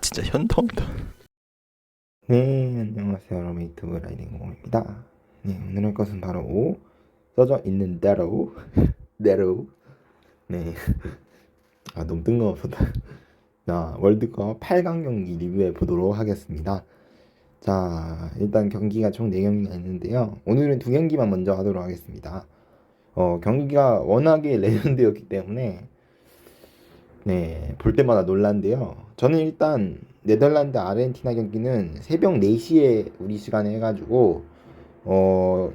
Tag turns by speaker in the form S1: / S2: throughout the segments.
S1: 진짜 현타온다.
S2: 네, 안녕하세요. 여러분, 유튜브 라이딩 공입니다. 네, 오늘 할 것은 바로 써져 있는 대로 네, 너무 뜬금없었다. 자, 월드컵 8강 경기 리뷰해 보도록 하겠습니다. 자, 일단 경기가 총 4경기가 있는데요. 오늘은 2경기만 먼저 하도록 하겠습니다. 경기가 워낙에 레전드였기 때문에 볼 때마다 놀란데요. 저는 일단 네덜란드 아르헨티나 경기는 새벽 4시에 우리 시간에 해가지고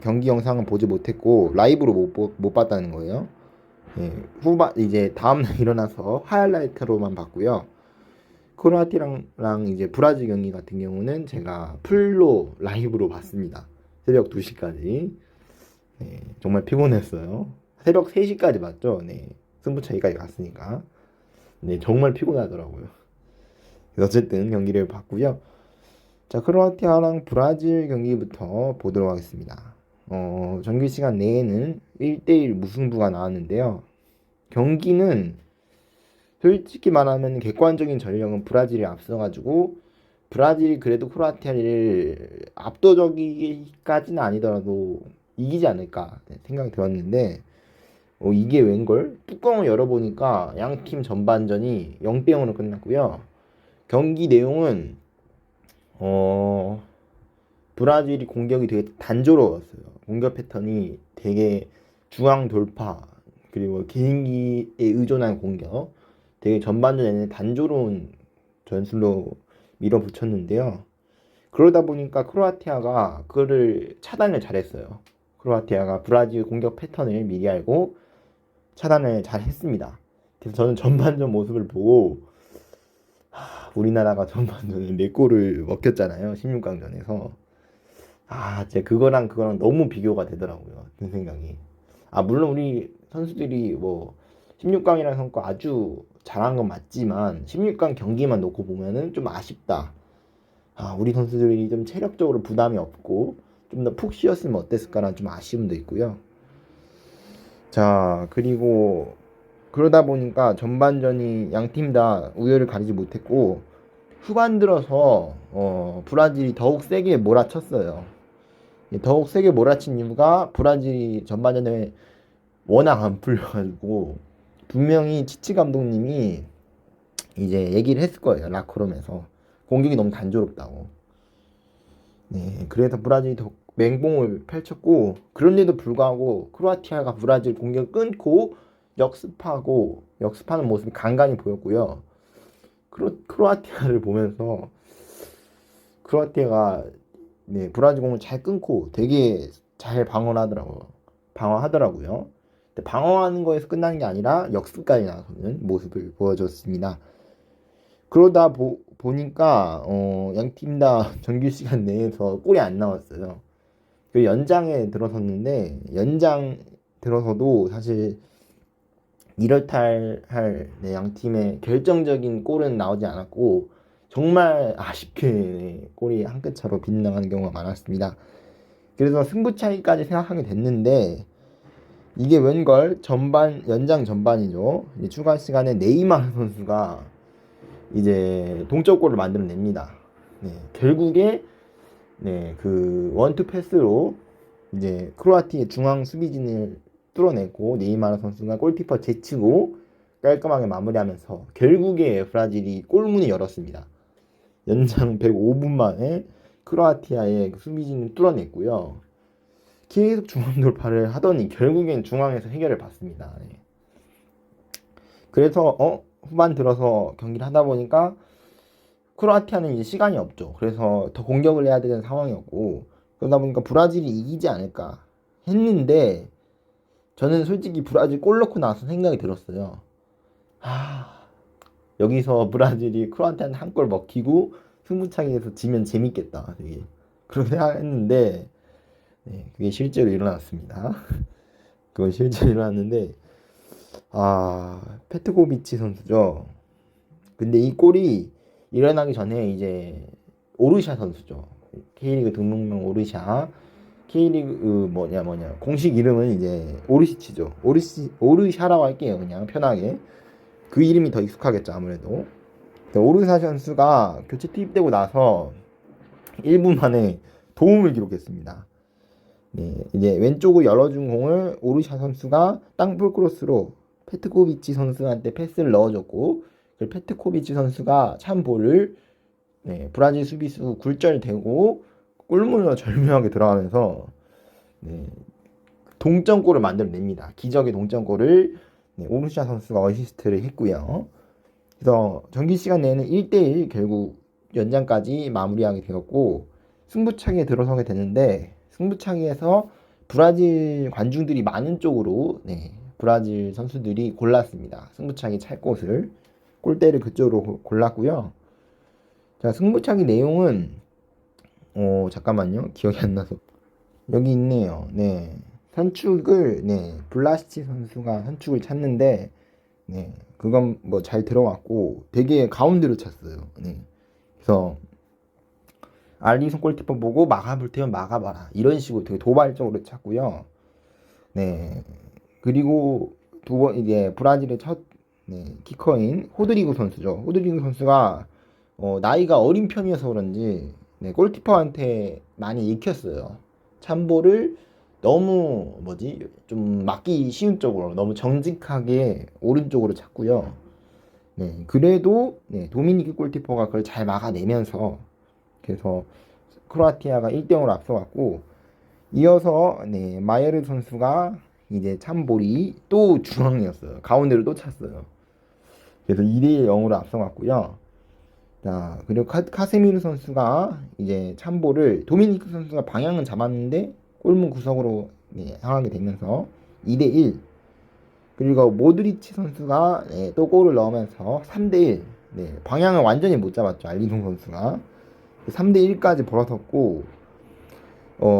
S2: 경기 영상은 보지 못했고 라이브로 못 봤다는 거예요. 후반 이제 다음날 일어나서 하이라이트로만 봤고요. 크로아티아랑 이제 브라질 경기 같은 경우는 제가 풀로 라이브로 봤습니다. 새벽 2시까지. 정말 피곤했어요. 새벽 3시까지 봤죠. 승부 차이까지 갔으니까. 정말 피곤하더라고요. 어쨌든 경기를 봤고요. 자, 크로아티아랑 브라질 경기부터 보도록 하겠습니다. 정규 시간 내에는 1대1 무승부가 나왔는데요. 경기는 솔직히 말하면 객관적인 전력은 브라질이 앞서가지고 브라질이 그래도 크로아티아를 압도적이기까지는 아니더라도 이기지 않을까 생각이 들었는데 이게 웬걸? 뚜껑을 열어보니까 양팀 전반전이 0대0으로 끝났고요. 경기 내용은 브라질이 공격이 되게 단조로웠어요. 공격 패턴이 되게 중앙 돌파 그리고 개인기에 의존한 공격 되게 전반전에는 단조로운 전술로 밀어붙였는데요. 그러다 보니까 크로아티아가 그거를 차단을 잘했어요. 크로아티아가 브라질 공격 패턴을 미리 알고 차단을 잘 했습니다. 그래서 저는 전반전 모습을 보고 우리나라가 전반전에 4골을 먹혔잖아요. 16강전에서. 진짜 그거랑 너무 비교가 되더라고요. 든 생각이. 물론 우리 선수들이 뭐 16강이라는 성과 아주 잘한 건 맞지만 16강 경기만 놓고 보면은 좀 아쉽다. 우리 선수들이 좀 체력적으로 부담이 없고 좀 더 푹 쉬었으면 어땠을까라는 좀 아쉬움도 있고요. 자, 그리고 그러다 보니까 전반전이 양팀 다 우열을 가리지 못했고 후반 들어서 브라질이 더욱 세게 몰아쳤어요. 더욱 세게 몰아친 이유가 브라질이 전반전에 워낙 안 풀려가지고 분명히 치치 감독님이 이제 얘기를 했을 거예요. 라커룸에서 공격이 너무 단조롭다고. 그래서 브라질이 더 맹공을 펼쳤고 그런데도 불구하고 크로아티아가 브라질 공격을 끊고 역습하는 모습이 간간히 보였고요. 크로아티아를 보면서 크로아티아가 브라질 공을 잘 끊고 되게 잘 방어하더라고요. 방어하는 거에서 끝나는 게 아니라 역습까지 나서는 모습을 보여줬습니다. 그러다 보니까 양팀 다 정규 시간 내에서 골이 안 나왔어요. 그 연장에 들어섰는데 연장 들어서도 사실 이렇할 양팀의 결정적인 골은 나오지 않았고 정말 아쉽게 골이 한 끗 차로 빗나가는 경우가 많았습니다. 그래서 승부 차이까지 생각하게 됐는데 이게 웬걸 연장 전반이죠. 추가 시간에 네이마르 선수가 이제 동점골을 만들어냅니다. 결국에 그 원투 패스로 이제 크로아티아 중앙 수비진을 뚫어내고 네이마르 선수가 골키퍼 제치고 깔끔하게 마무리하면서 결국에 브라질이 골문을 열었습니다. 연장 105분 만에 크로아티아의 수비진을 뚫어냈고요. 계속 중앙 돌파를 하더니 결국엔 중앙에서 해결을 받습니다. 그래서 후반 들어서 경기를 하다 보니까 크로아티아는 이제 시간이 없죠. 그래서 더 공격을 해야 되는 상황이었고 그러다 보니까 브라질이 이기지 않을까 했는데 저는 솔직히 브라질 골 넣고 나서 생각이 들었어요. 여기서 브라질이 크로아티아한테 한 골 먹히고 승부차기에서 지면 재밌겠다. 되게 그렇게 생각했는데 그게 실제로 일어났습니다. 그건 실제로 일어났는데 페트고비치 선수죠. 근데 이 골이 일어나기 전에 이제 오르샤 선수죠. K리그 등록명 오르샤. K리그 공식 이름은 이제 오르시치죠. 오르샤라고 할게요. 그냥 편하게. 그 이름이 더 익숙하겠죠, 아무래도. 오르사 선수가 교체 투입되고 나서 1분 만에 도움을 기록했습니다. 네, 이제 왼쪽을 열어준 공을 오르샤 선수가 땅볼 크로스로 페트코비치 선수한테 패스를 넣어줬고, 그 페트코비치 선수가 참 볼을 브라질 수비수 굴절되고 골문으로 절묘하게 들어가면서 동점골을 만들어냅니다. 기적의 동점골을 오르샤 선수가 어시스트를 했고요. 그래서 정규 시간 내에는 1대1 결국 연장까지 마무리하게 되었고, 승부차기에 들어서게 되는데, 승부차기에서 브라질 관중들이 많은 쪽으로 브라질 선수들이 골랐습니다. 승부차기 찰 곳을, 골대를 그쪽으로 골랐고요. 자, 승부차기 내용은 잠깐만요, 기억이 안 나서. 여기 있네요. 선축을 블라시치 선수가 선축을 찼는데, 그건 뭐 잘 들어갔고 되게 가운데로 찼어요. 그래서 알리송 골키퍼 보고 막아볼 테면 막아봐라, 이런 식으로 되게 도발적으로 찼고요. 그리고 두 번 이제 브라질의 첫 키커인 호드리구 선수죠. 호드리구 선수가 나이가 어린 편이어서 그런지 골키퍼한테 많이 익혔어요. 참볼을 너무 좀 막기 쉬운 쪽으로 너무 정직하게 오른쪽으로 찼고요. 그래도 도미니크 골키퍼가 그걸 잘 막아내면서, 그래서 크로아티아가 1대0으로 앞서갔고, 이어서 마예르 선수가 이제 참볼이 또 중앙이었어요. 가운데로 또 찼어요. 그래서 2대0으로 앞서갔고요. 자, 그리고 카세미르 선수가 이제 참볼을 도미니크 선수가 방향은 잡았는데 골문 구석으로 향하게 되면서 2대1. 그리고 모드리치 선수가 또 골을 넣으면서 3대1. 방향을 완전히 못 잡았죠, 알리송 선수가. 3대1까지 벌어졌고,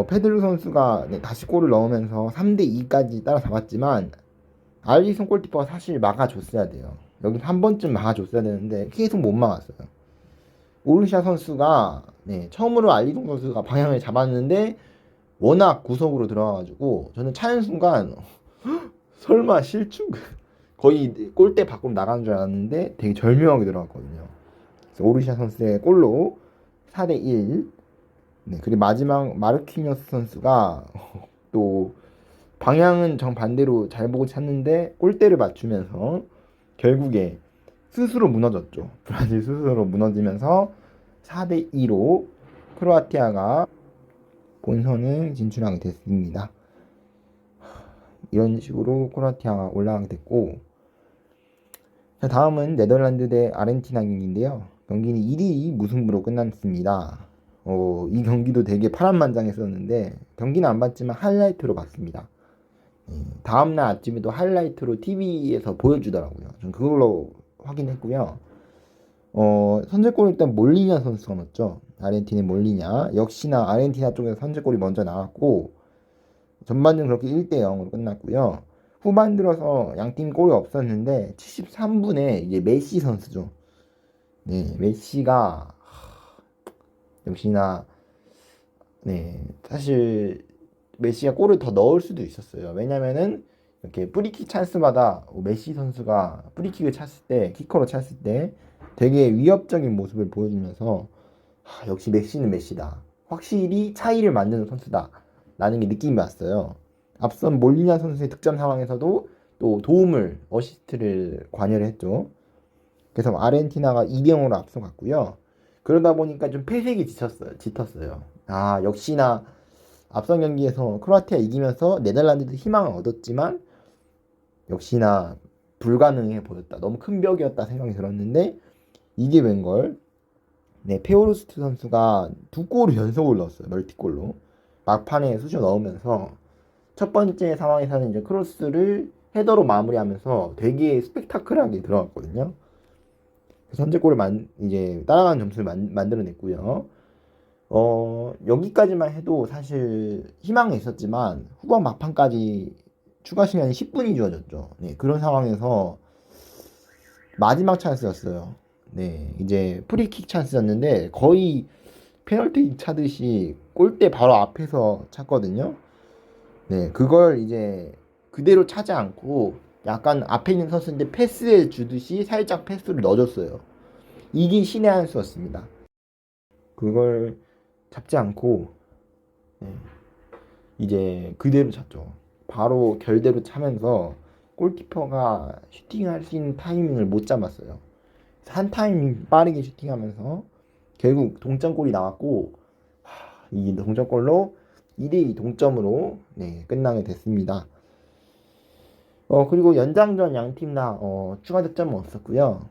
S2: 페드루 선수가 다시 골을 넣으면서 3대2까지 따라잡았지만, 알리송 골키퍼가 사실 막아줬어야 돼요. 여기 한 번쯤 막아줬어야 되는데 계속 못 막았어요. 오르샤 선수가 처음으로 알리송 선수가 방향을 잡았는데 워낙 구석으로 들어가가지고 저는 차는 순간 설마 실축? 거의 골대 밖으로 나가는 줄 알았는데 되게 절묘하게 들어갔거든요. 그래서 오르샤 선수의 골로 4대1. 그리고 마지막 마르키뉴스 선수가 또 방향은 정반대로 잘 보고 찼는데 골대를 맞추면서 결국에 스스로 무너졌죠. 브라질 스스로 무너지면서 4대2로 크로아티아가 본선을 진출하게 됐습니다. 이런 식으로 크로아티아가 올라가게 됐고, 자, 다음은 네덜란드 대 아르헨티나 경기인데요. 경기는 1위 무승부로 끝났습니다. 이 경기도 되게 파란만장했었는데 경기는 안 봤지만 하이라이트로 봤습니다. 다음날 아침에도 하이라이트로 TV에서 보여주더라고요. 전 그걸로 확인했고요. 선제골 일단 몰리냐 선수가 넣었죠. 아르헨티나의 몰리냐. 역시나 아르헨티나 쪽에서 선제골이 먼저 나왔고, 전반전 그렇게 1대0으로 끝났고요. 후반 들어서 양팀 골이 없었는데 73분에 이제 메시 선수죠. 메시가 역시나 사실 메시가 골을 더 넣을 수도 있었어요. 왜냐면은 이렇게 프리킥 찬스마다 메시 선수가 프리킥을 찼을 때, 키커로 찼을 때 되게 위협적인 모습을 보여주면서 역시 메시는 메시다, 확실히 차이를 만드는 선수다 라는 게 느낌이 왔어요. 앞선 몰리냐 선수의 득점 상황에서도 또 도움을, 어시스트를 관여를 했죠. 그래서 아르헨티나가 2대0으로 앞서갔고요. 그러다 보니까 좀 패색이 짙었어요. 역시나 앞선 경기에서 크로아티아 이기면서 네덜란드도 희망을 얻었지만 역시나 불가능해 보였다, 너무 큰 벽이었다 생각이 들었는데 이게 웬걸. 페오르스트 선수가 2골을 연속을 넣었어요. 멀티골로 막판에 쑤셔 넣으면서 첫 번째 상황에서는 이제 크로스를 헤더로 마무리하면서 되게 스펙타클하게 들어갔거든요. 선제골을 이제 따라가는 점수를 만들어냈고요. 여기까지만 해도 사실 희망이 있었지만 후반 막판까지 추가 시간이 10분이 주어졌죠. 그런 상황에서 마지막 찬스였어요. 이제 프리킥 찬스였는데 거의 페널티 차듯이 골대 바로 앞에서 찼거든요. 그걸 이제 그대로 차지 않고 약간 앞에 있는 선수인데 패스해 주듯이 살짝 패스를 넣어줬어요. 이게 신의 한 수였습니다. 그걸 잡지 않고 네, 이제 그대로 찼죠. 바로 결대로 차면서 골키퍼가 슈팅할 수 있는 타이밍을 못 잡았어요. 한 타이밍 빠르게 슈팅하면서 결국 동점골이 나왔고 이 동점골로 2대2 동점으로 네, 끝나게 됐습니다. 그리고 연장전 양팀 다 추가 득점은 없었고요.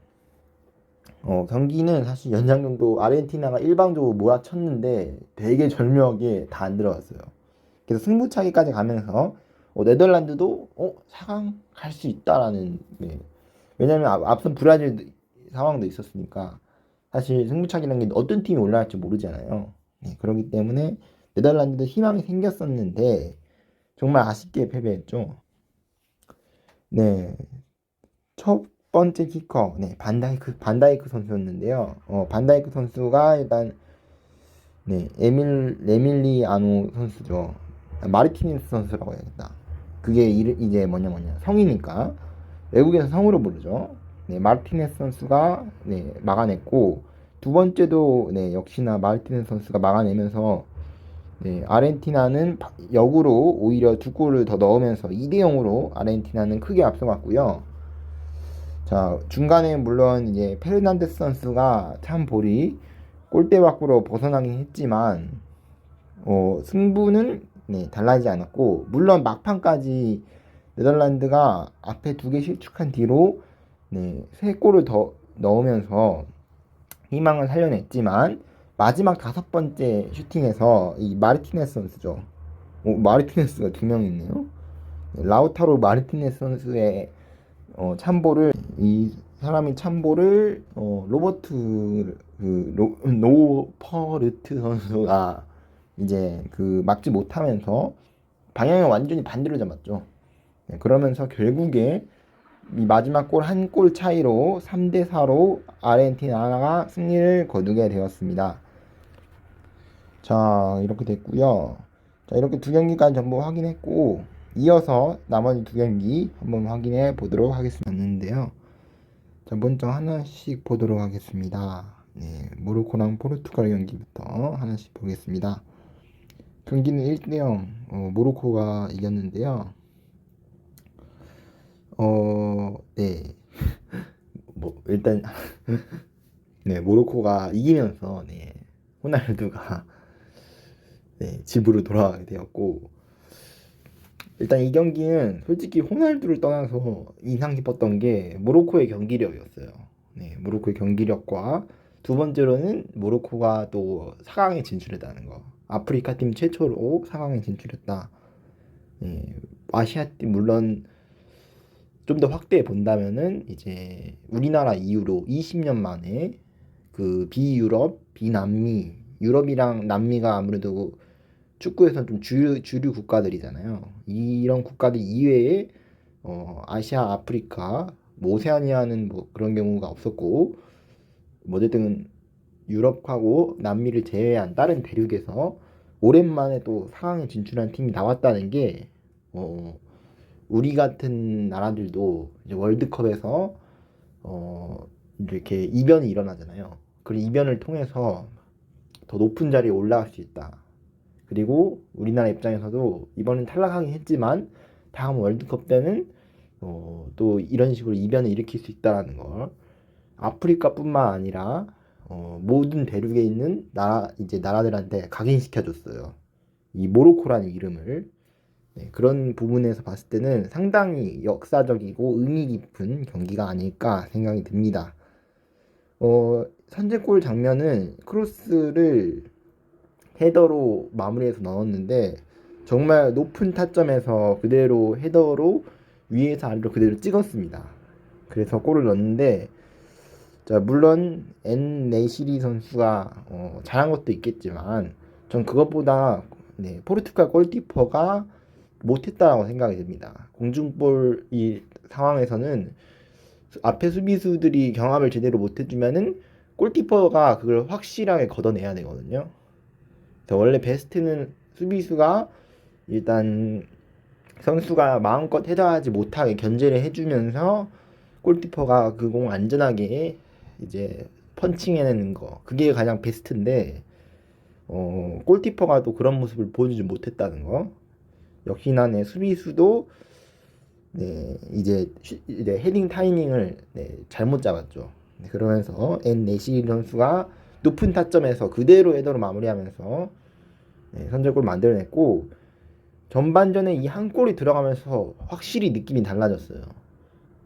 S2: 경기는 사실 연장전도 아르헨티나가 일방적으로 몰아쳤는데 되게 절묘하게 다 안 들어갔어요. 그래서 승부차기까지 가면서 네덜란드도 4강 갈 수 있다라는 네. 왜냐면 앞선 브라질 상황도 있었으니까 사실 승부차기라는 게 어떤 팀이 올라갈지 모르잖아요. 네, 그렇기 때문에 네덜란드도 희망이 생겼었는데 정말 아쉽게 패배했죠. 네, 첫 번째 키커, 네, 반다이크 선수였는데요. 반다이크 선수가 일단 네, 에밀리아노 선수죠. 마르티네스 선수라고 해야겠다. 그게 이제 성이니까 외국에서 성으로 부르죠. 네, 마르티네스 선수가 네, 막아냈고 두 번째도 네, 역시나 마르티네스 선수가 막아내면서 네, 아르헨티나는 역으로 오히려 두 골을 더 넣으면서 2대 0으로 아르헨티나는 크게 앞서갔고요. 자, 중간에 물론 이제 페르난데스 선수가 참 볼이 골대 밖으로 벗어나긴 했지만 승부는 네, 달라지지 않았고 물론 막판까지 네덜란드가 앞에 두 개 실축한 뒤로 네, 세 골을 더 넣으면서 희망을 살려냈지만 마지막 다섯 번째 슈팅에서 이 마르티네스 선수죠. 마르티네스가 두 명 있네요. 라우타로 마르티네스 선수의 참볼을 이 사람이 참볼을 로버트 노퍼르트 선수가 이제 그 막지 못하면서 방향을 완전히 반대로 잡았죠. 네, 그러면서 결국에 이 마지막 골 한 골 차이로 3대 4로 아르헨티나가 승리를 거두게 되었습니다. 자, 이렇게 됐고요. 자, 이렇게 두 경기까지 전부 확인했고 이어서 나머지 두 경기 한번 확인해 보도록 하겠습니다. 자, 먼저 하나씩 보도록 하겠습니다. 네, 모로코랑 포르투갈 경기부터 하나씩 보겠습니다. 경기는 1대0 모로코가 이겼는데요. 네. 뭐 일단 네, 모로코가 이기면서 네, 호날두가 네, 집으로 돌아가게 되었고 일단 이 경기는 솔직히 호날두를 떠나서 인상 깊었던 게 모로코의 경기력이었어요. 네, 모로코의 경기력과 두 번째로는 모로코가 또 4강에 진출했다는 거. 아프리카 팀 최초로 4강에 진출했다. 네, 아시아 팀 물론 좀 더 확대해 본다면은 이제 우리나라 이후로 20년 만에 그 비유럽, 비남미, 유럽이랑 남미가 아무래도 축구에선 좀 주류 국가들이잖아요. 이런 국가들 이외에 아시아, 아프리카, 뭐 오세아니아는 뭐 그런 경우가 없었고 뭐 어쨌든 유럽하고 남미를 제외한 다른 대륙에서 오랜만에 또 4강에 진출한 팀이 나왔다는 게 우리 같은 나라들도 이제 월드컵에서 이렇게 이변이 일어나잖아요. 그 이변을 통해서 더 높은 자리에 올라갈 수 있다. 그리고 우리나라 입장에서도 이번엔 탈락하긴 했지만 다음 월드컵 때는 또 이런 식으로 이변을 일으킬 수 있다라는 걸 아프리카뿐만 아니라 모든 대륙에 있는 나라들한테 각인시켜줬어요. 이 모로코라는 이름을 네, 그런 부분에서 봤을 때는 상당히 역사적이고 의미 깊은 경기가 아닐까 생각이 듭니다. 선제골 장면은 크로스를 헤더로 마무리해서 넣었는데 정말 높은 타점에서 그대로 헤더로 위에서 아래로 그대로 찍었습니다. 그래서 골을 넣었는데 자, 물론 네시리 선수가 잘한 것도 있겠지만 전 그것보다 네, 포르투갈 골키퍼가 못했다고 생각이 듭니다. 공중볼 이 상황에서는 앞에 수비수들이 경합을 제대로 못해주면은 골키퍼가 그걸 확실하게 걷어내야 되거든요. 원래 베스트는 수비수가 일단 선수가 마음껏 헤더하지 못하게 견제를 해주면서 골키퍼가 그 공 안전하게 이제 펀칭해내는 거 그게 가장 베스트인데 골키퍼가 또 그런 모습을 보여주지 못했다는 거. 역시나 네, 수비수도 네, 이제 헤딩 타이밍을 네, 잘못 잡았죠. 네, 그러면서 네시 선수가 높은 타점에서 그대로 헤더로 마무리하면서 네, 선제골 만들어냈고 전반전에 이 한 골이 들어가면서 확실히 느낌이 달라졌어요.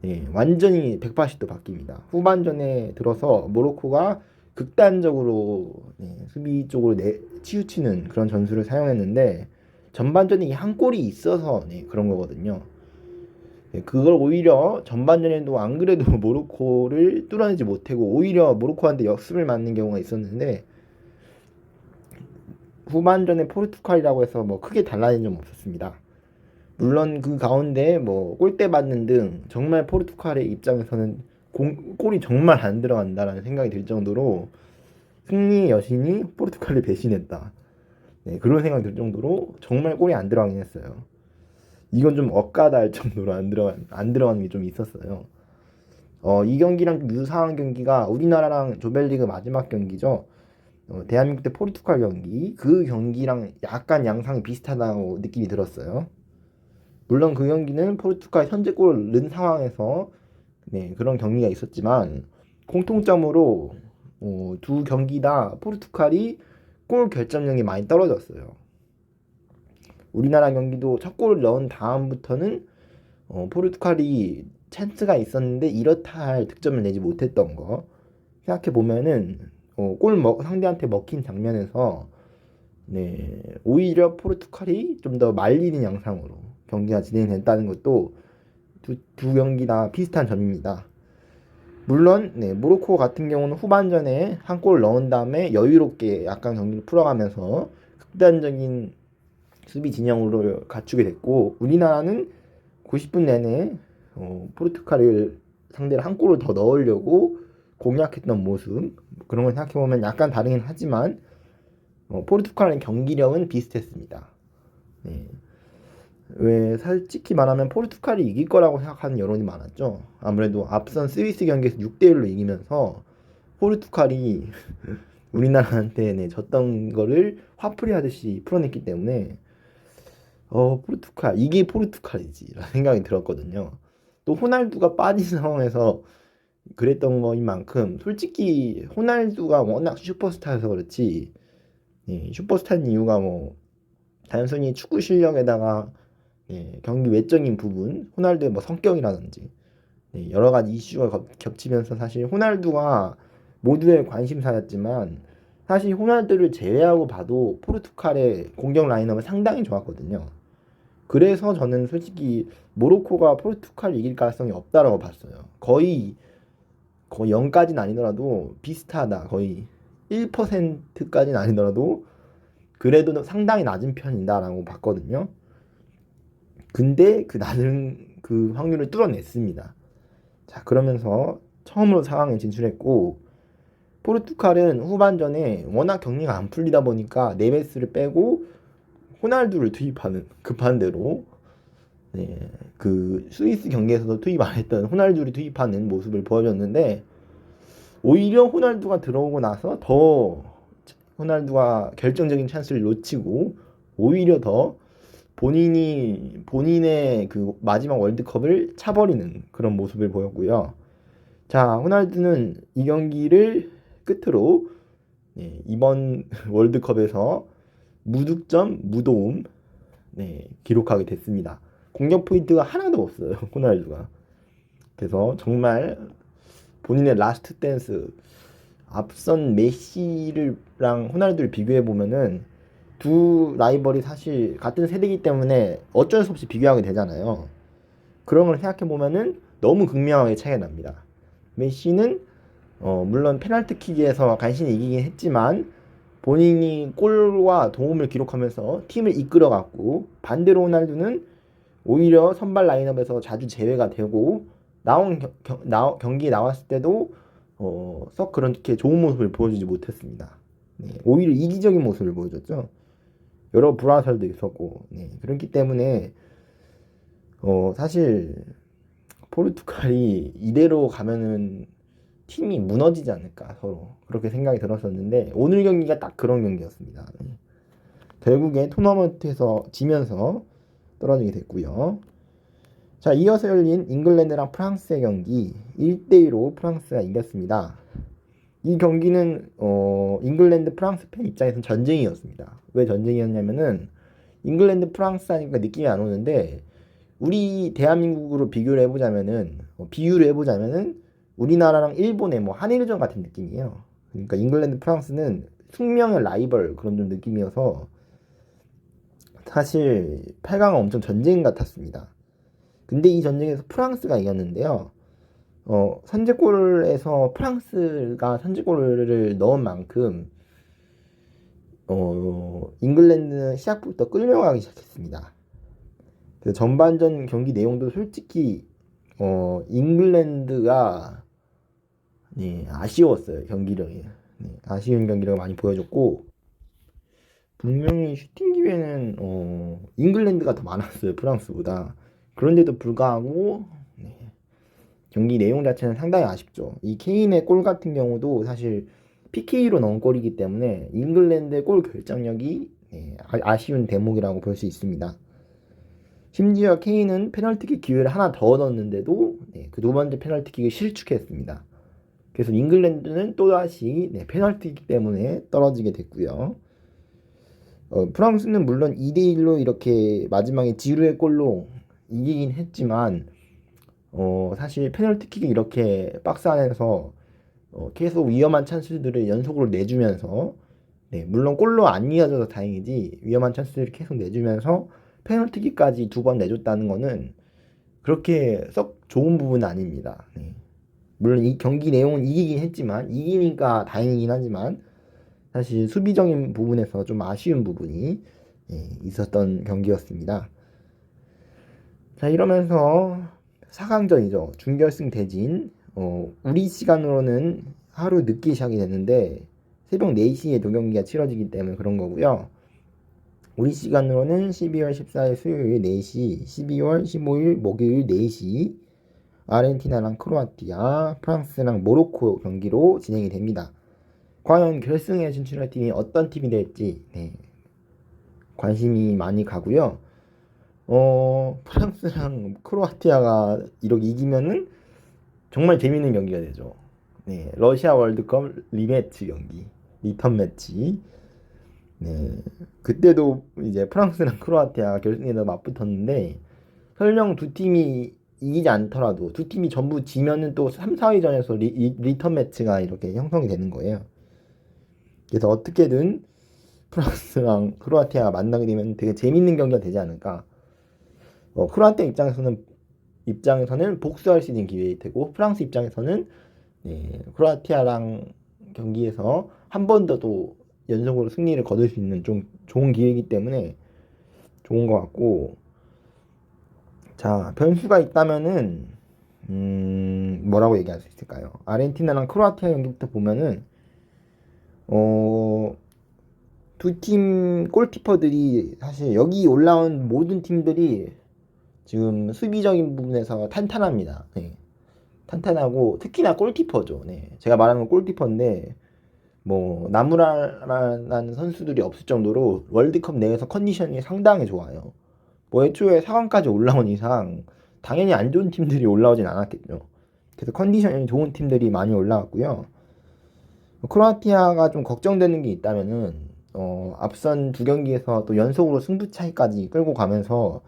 S2: 네, 완전히 180도 바뀝니다. 후반전에 들어서 모로코가 극단적으로 네, 수비 쪽으로 치우치는 그런 전술을 사용했는데 전반전에 이 한 골이 있어서 네, 그런 거거든요. 네, 그걸 오히려 전반전에도 안 그래도 모로코를 뚫어내지 못하고 오히려 모로코한테 역습을 맞는 경우가 있었는데 후반전에 포르투갈이라고 해서 뭐 크게 달라진 점 없었습니다. 물론 그 가운데 뭐 골대 맞는 등 정말 포르투갈의 입장에서는 골이 정말 안 들어간다라는 생각이 들 정도로 승리의 여신이 포르투갈을 배신했다. 네, 그런 생각이 들 정도로 정말 골이 안 들어가긴 했어요. 이건 좀 억까다 할 정도로 안 들어가는 게 좀 있었어요. 이 경기랑 좀 유사한 경기가 우리나라랑 조별리그 마지막 경기죠. 대한민국 대 포르투갈 경기. 그 경기랑 약간 양상이 비슷하다고 느낌이 들었어요. 물론 그 경기는 포르투갈 선제골을 넣은 상황에서 네, 그런 경기가 있었지만 공통점으로 두 경기 다 포르투갈이 골 결정력이 많이 떨어졌어요. 우리나라 경기도 첫 골을 넣은 다음부터는 포르투갈이 찬스가 있었는데 이렇다 할 득점을 내지 못했던 거 생각해 보면은 상대한테 먹힌 장면에서 네, 오히려 포르투갈이 좀 더 말리는 양상으로 경기가 진행됐다는 것도 두 경기 다 비슷한 점입니다. 물론 네, 모로코 같은 경우는 후반전에 한 골 넣은 다음에 여유롭게 약간 경기를 풀어가면서 극단적인 수비 진영으로 갖추게 됐고 우리나라는 90분 내내 포르투갈을 상대로 한 골을 더 넣으려고 공략했던 모습 그런 걸 생각해보면 약간 다르긴 하지만 포르투갈의 경기력은 비슷했습니다. 네. 왜 솔직히 말하면 포르투갈이 이길 거라고 생각하는 여론이 많았죠. 아무래도 앞선 스위스 경기에서 6대1로 이기면서 포르투갈이 우리나라한테 네, 졌던 거를 화풀이 하듯이 풀어냈기 때문에 포르투갈 이게 포르투갈이지 라는 생각이 들었거든요. 또 호날두가 빠진 상황에서 그랬던 거인 만큼 솔직히 호날두가 워낙 슈퍼스타여서 그렇지 슈퍼스타인 이유가 뭐 단순히 축구 실력에다가 경기 외적인 부분 호날두의 뭐 성격이라든지 여러 가지 이슈가 겹치면서 사실 호날두가 모두의 관심사였지만 사실 호날두를 제외하고 봐도 포르투갈의 공격 라인업은 상당히 좋았거든요. 그래서 저는 솔직히 모로코가 포르투갈 이길 가능성이 없다라고 봤어요. 거의 0까지는 아니더라도 비슷하다. 거의 1%까지는 아니더라도 그래도 상당히 낮은 편이다라고 봤거든요. 근데 그 낮은 그 확률을 뚫어냈습니다. 자, 그러면서 처음으로 4강에 진출했고 포르투갈은 후반전에 워낙 경기가 안 풀리다 보니까 네베스를 빼고 호날두를 투입하는 급한 대로 그 스위스 경기에서도 투입 안 했던 호날두를 투입하는 모습을 보여줬는데 오히려 호날두가 들어오고 나서 더 호날두가 결정적인 찬스를 놓치고 오히려 더 본인의 그 마지막 월드컵을 차버리는 그런 모습을 보였고요. 자, 호날두는 이 경기를 끝으로 이번 월드컵에서 무득점, 무도움 기록하게 됐습니다. 공격 포인트가 하나도 없어요, 호날두가. 그래서 정말 본인의 라스트 댄스 앞선 메시랑 호날두를 비교해 보면은 두 라이벌이 사실 같은 세대이기 때문에 어쩔 수 없이 비교하게 되잖아요. 그런 걸 생각해 보면은 너무 극명하게 차이가 납니다. 메시는 물론 페널티킥에서 간신히 이기긴 했지만 본인이 골과 도움을 기록하면서 팀을 이끌어갔고 반대로 호날두는 오히려 선발 라인업에서 자주 제외가 되고 경기에 나왔을 때도 썩 그렇게 좋은 모습을 보여주지 못했습니다. 오히려 이기적인 모습을 보여줬죠. 여러 불화설도 있었고 그렇기 때문에 사실 포르투갈이 이대로 가면은 팀이 무너지지 않을까 서로 그렇게 생각이 들었었는데 오늘 경기가 딱 그런 경기였습니다. 결국에 토너먼트에서 지면서 떨어지게 됐고요. 자, 이어서 열린 잉글랜드랑 프랑스의 경기 1대2로 프랑스가 이겼습니다. 이 경기는 잉글랜드 프랑스 팬 입장에서는 전쟁이었습니다. 왜 전쟁이었냐면은 잉글랜드 프랑스 하니까 느낌이 안 오는데 우리 대한민국으로 비유를 해보자면은 우리나라랑 일본의 뭐 한일전 같은 느낌이에요. 그러니까 잉글랜드 프랑스는 숙명의 라이벌 그런 좀 느낌이어서 사실 8강은 엄청 전쟁 같았습니다. 근데 이 전쟁에서 프랑스가 이겼는데요. 선제골에서 프랑스가 선제골을 넣은 만큼 잉글랜드는 시작부터 끌려가기 시작했습니다. 그래서 전반전 경기 내용도 솔직히 잉글랜드가 아쉬웠어요. 경기력이. 아쉬운 경기력을 많이 보여줬고 분명히 슈팅 기회는 잉글랜드가 더 많았어요. 프랑스보다. 그런데도 불구하고 경기 내용 자체는 상당히 아쉽죠. 이 케인의 골 같은 경우도 사실 PK로 넣은 골이기 때문에 잉글랜드의 골 결정력이 아쉬운 대목이라고 볼 수 있습니다. 심지어 케인은 페널티킥 기회를 하나 더 얻었는데도 그 두 번째 페널티킥을 실축했습니다. 그래서 잉글랜드는 또다시 페널티킥 때문에 떨어지게 됐고요. 프랑스는 물론 2대1로 이렇게 마지막에 지루의 골로 이기긴 했지만 사실 페널티킥이 이렇게 박스 안에서 계속 위험한 찬스들을 연속으로 내주면서 물론 골로 안 이어져서 다행이지 위험한 찬스들을 계속 내주면서 페널티킥까지 두 번 내줬다는 거는 그렇게 썩 좋은 부분은 아닙니다. 물론 이 경기 내용은 이기긴 했지만 이기니까 다행이긴 하지만 사실 수비적인 부분에서 좀 아쉬운 부분이 있었던 경기였습니다. 자, 이러면서 4강전이죠. 준결승 대진. 우리 시간으로는 하루 늦게 시작이 됐는데 새벽 4시에 두 경기가 치러지기 때문에 그런 거고요. 우리 시간으로는 12월 14일 수요일 4시, 12월 15일 목요일 4시 아르헨티나랑 크로아티아, 프랑스랑 모로코 경기로 진행이 됩니다. 과연 결승에 진출할 팀이 어떤 팀이 될지 관심이 많이 가고요. 프랑스랑 크로아티아가 이렇게 이기면은 정말 재밌는 경기가 되죠. 러시아 월드컵 리매치 경기, 리턴 매치. 그때도 이제 프랑스랑 크로아티아가 결승에서 맞붙었는데 설령 두 팀이 이기지 않더라도 두 팀이 전부 지면은 또 3, 4위전에서 리턴 매치가 이렇게 형성이 되는 거예요. 그래서 어떻게든 프랑스랑 크로아티아가 만나게 되면 되게 재밌는 경기가 되지 않을까. 크로아티아 입장에서는 복수할 수 있는 기회일 테고 프랑스 입장에서는 크로아티아랑 경기에서 한 번 더도 연속으로 승리를 거둘 수 있는 좀 좋은 기회이기 때문에 좋은 것 같고 자 변수가 있다면은 뭐라고 얘기할 수 있을까요? 아르헨티나랑 크로아티아 경기부터 보면은 두 팀 골키퍼들이 사실 여기 올라온 모든 팀들이 지금 수비적인 부분에서 탄탄합니다. 탄탄하고 특히나 골키퍼죠. 제가 말하는 건 골키퍼인데 뭐 나무라라는 선수들이 없을 정도로 월드컵 내에서 컨디션이 상당히 좋아요. 뭐 애초에 4강까지 올라온 이상 당연히 안 좋은 팀들이 올라오진 않았겠죠. 그래서 컨디션이 좋은 팀들이 많이 올라왔고요. 크로아티아가 좀 걱정되는 게 있다면은 앞선 두 경기에서 또 연속으로 승부 차이까지 끌고 가면서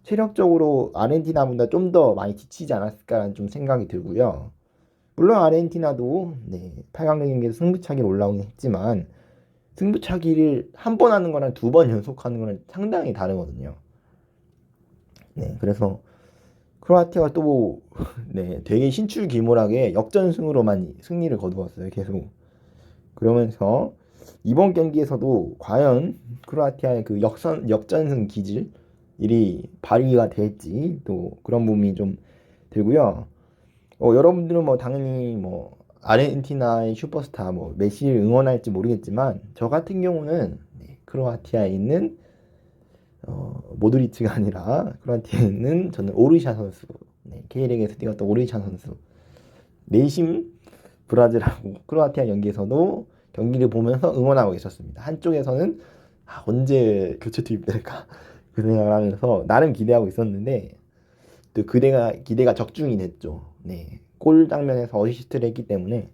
S2: 체력적으로 아르헨티나보다 좀 더 많이 지치지 않았을까라는 좀 생각이 들고요. 물론 아르헨티나도 8강 경기에서 승부차기를 올라오긴 했지만 승부차기를 한 번 하는 거랑 두 번 연속하는 거랑 상당히 다르거든요. 그래서 크로아티아가 또 되게 신출귀몰하게 역전승으로만 승리를 거두었어요. 계속. 그러면서 이번 경기에서도 과연 크로아티아의 그 역전승 기질이 발휘가 될지 또 그런 부분이 좀 들고요. 여러분들은 뭐 당연히 뭐 아르헨티나의 슈퍼스타 뭐 메시를 응원할지 모르겠지만 저 같은 경우는 크로아티아에 있는 모드리치가 아니라 크로아티아에 있는 저는 오르샤 선수 K리그에서 뛰었던 오르샤 선수 내심 브라질하고 크로아티아 경기에서도 경기를 보면서 응원하고 있었습니다. 한쪽에서는 언제 교체 투입될까 그 생각을 하면서 나름 기대하고 있었는데 또 기대가 적중이 됐죠. 네, 골 장면에서 어시스트를 했기 때문에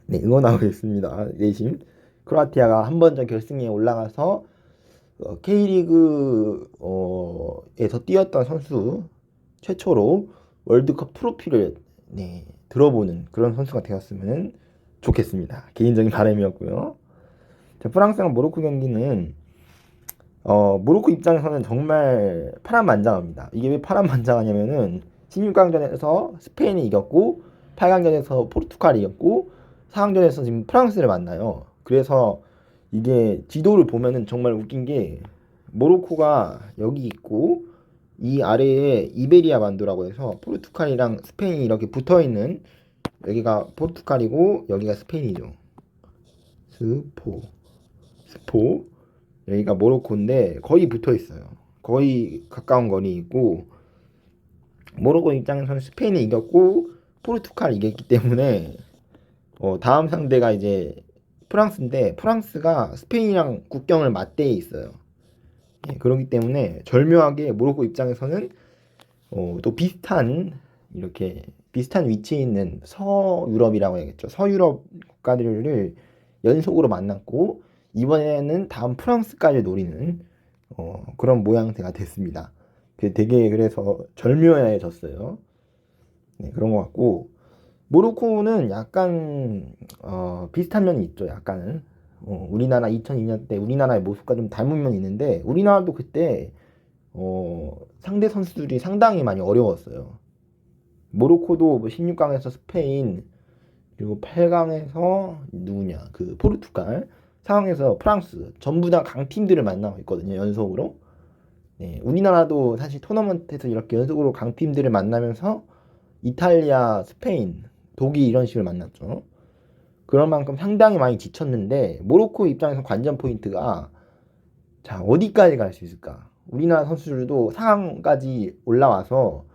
S2: 네, 응원하고 있습니다. 내심 크로아티아가 한 번 전 결승에 올라가서 K리그에서 뛰었던 선수 최초로 월드컵 트로피를 네, 들어보는 그런 선수가 되었으면 좋겠습니다. 개인적인 바람이었고요. 자, 프랑스랑 모로코 경기는 모로코 입장에서는 정말 파란만장합니다. 이게 왜 파란만장하냐면은 16강전에서 스페인이 이겼고 8강전에서 포르투갈이 이겼고 4강전에서 지금 프랑스를 만나요. 그래서 이게 지도를 보면은 정말 웃긴 게 모로코가 여기 있고 이 아래에 이베리아 반도라고 해서 포르투갈이랑 스페인이 이렇게 붙어 있는 여기가 포르투갈이고 여기가 스페인이죠. 스포 여기가 모로코인데 거의 붙어 있어요. 거의 가까운 거리 있고 모로코 입장에서는 스페인이 이겼고 포르투갈이 이겼기 때문에 다음 상대가 이제 프랑스인데 프랑스가 스페인이랑 국경을 맞대에 있어요. 예, 그렇기 때문에 절묘하게 모로코 입장에서는 또 이렇게 비슷한 위치에 있는 서유럽이라고 해야겠죠. 서유럽 국가들을 연속으로 만났고 이번에는 다음 프랑스까지 노리는 그런 모양새가 됐습니다. 되게 그래서 절묘해졌어요. 네, 그런 것 같고 모로코는 약간 비슷한 면이 있죠. 약간은 우리나라 2002년 때 우리나라의 모습과 좀 닮은 면이 있는데 우리나라도 그때 상대 선수들이 상당히 많이 어려웠어요. 모로코도 뭐 16강에서 스페인 그리고 8강에서 누구냐 그 포르투갈 4강에서 프랑스 전부 다 강팀들을 만나고 있거든요. 연속으로. 네, 우리나라도 사실 토너먼트에서 이렇게 연속으로 강팀들을 만나면서 이탈리아, 스페인, 독일 이런 식으로 만났죠. 그런 만큼 상당히 많이 지쳤는데 모로코 입장에서 관전 포인트가 자 어디까지 갈 수 있을까? 우리나라 선수들도 상강까지 올라와서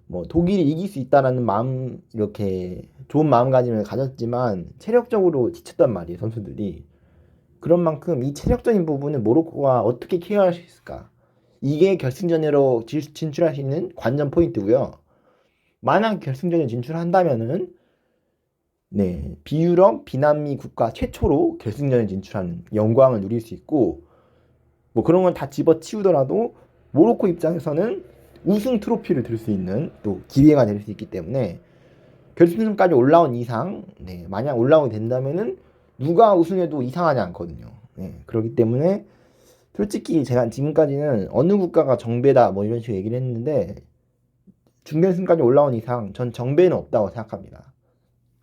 S2: 뭐 독일이 이길 수 있다라는 마음 이렇게 좋은 마음가짐을 가졌지만 체력적으로 지쳤단 말이에요 선수들이. 그런 만큼 이 체력적인 부분을 모로코가 어떻게 케어할 수 있을까? 이게 결승전으로 진출할 수 있는 관전 포인트고요. 만약 결승전에 진출한다면은 네, 비유럽, 비남미 국가 최초로 결승전에 진출하는 영광을 누릴 수 있고 뭐 그런 건 다 집어치우더라도 모로코 입장에서는 우승 트로피를 들 수 있는 또 기회가 될 수 있기 때문에 결승전까지 올라온 이상 네, 만약 올라오게 된다면은 누가 우승해도 이상하지 않거든요. 네, 그렇기 때문에 솔직히 제가 지금까지는 어느 국가가 정배다 뭐 이런 식으로 얘기를 했는데 준결승까지 올라온 이상 전 정배는 없다고 생각합니다.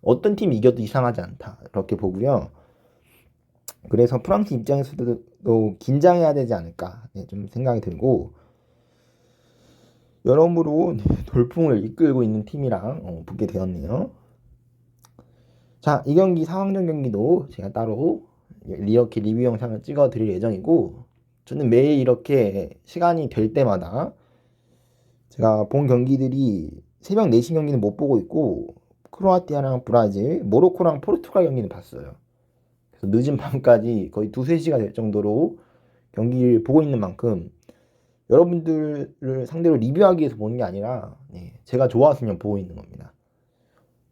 S2: 어떤 팀이 이겨도 이상하지 않다 이렇게 보고요. 그래서 프랑스 입장에서도 긴장해야 되지 않을까 네, 좀 생각이 들고 여러모로 돌풍을 이끌고 있는 팀이랑 붙게 되었네요. 자, 이 경기 상황전 경기도 제가 따로 이렇게 리뷰 영상을 찍어 드릴 예정이고 저는 매일 이렇게 시간이 될 때마다 제가 본 경기들이 새벽 4시 경기는 못 보고 있고 크로아티아랑 브라질, 모로코랑 포르투갈 경기는 봤어요. 그래서 늦은 밤까지 거의 2-3시가 될 정도로 경기를 보고 있는 만큼 여러분들을 상대로 리뷰하기 위해서 보는 게 아니라 네, 제가 좋았으면 보고 있는 겁니다.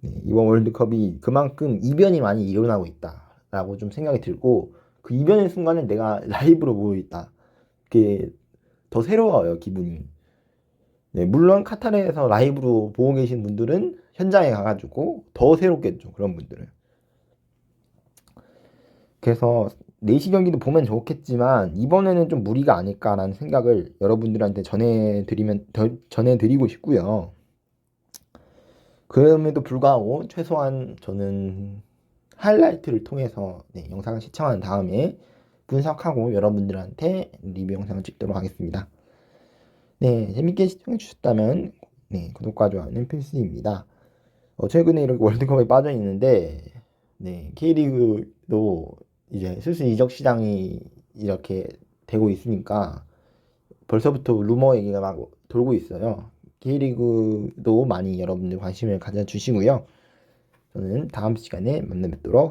S2: 네, 이번 월드컵이 그만큼 이변이 많이 일어나고 있다라고 좀 생각이 들고 그 이변의 순간을 내가 라이브로 보고 있다. 그게 더 새로워요, 기분이. 네, 물론 카타르에서 라이브로 보고 계신 분들은 현장에 가가지고 더 새롭겠죠, 그런 분들은. 그래서 4시 경기도 보면 좋겠지만 이번에는 좀 무리가 아닐까라는 생각을 여러분들한테 전해드리고 싶고요. 그럼에도 불구하고 최소한 저는 하이라이트를 통해서 네, 영상을 시청한 다음에 분석하고 여러분들한테 리뷰 영상을 찍도록 하겠습니다. 네, 재밌게 시청해 주셨다면 네, 구독과 좋아요는 필수입니다. 최근에 이렇게 월드컵에 빠져 있는데 네, K리그도 이제 슬슬 이적 시장이 이렇게 되고 있으니까 벌써부터 루머 얘기가 막 돌고 있어요. K리그도 많이 여러분들 관심을 가져주시고요. 저는 다음 시간에 만나 뵙도록